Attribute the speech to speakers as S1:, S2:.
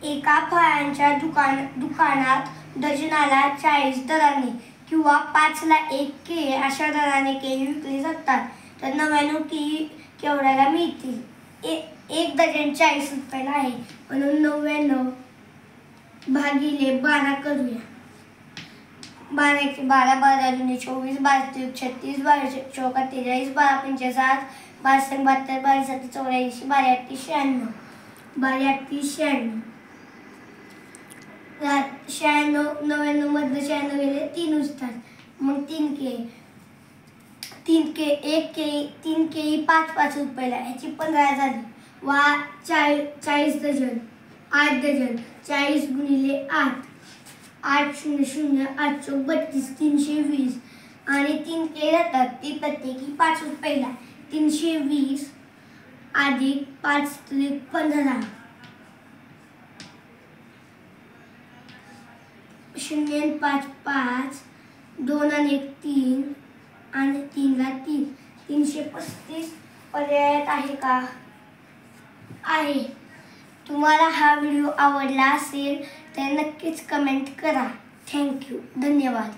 S1: एका फळांच्या दुकानात डझनाला 40 दराने किंवा 5ला 1 केळी अशा दराने केळी विकली जातात. तर 99 केळी केवढ्याला मिळतील? एक डझन 40 रुपयाला आहे, म्हणून 99 भागिले 12 करूया. 12 × 12 12 × 24 12 × 36 12 × 4 43 12 × 5 60 12 × 72 12 × 7 84 12 × 8 96 12 96 99 मधलं 96 गेले 3 उरतात. मग 3 केळी 3 केळी 5 रुपयाला, ह्याची 15 झाली. वा 40 डझन 8 डझन 40 × 8 8 0 0 8 चौक 32 320 आणि 3 केळी राहतात ती प्रत्येकी 5 रुपयाला. 320 अधिक 5 × 15 0 5 5 2 आणि 1 3 आणि 3ला 3 335 पर्यायात आहे का? आहे. तुम्हाला हा व्हिडिओ आवडला असेल तर नक्कीच कमेंट करा. थँक्यू. धन्यवाद.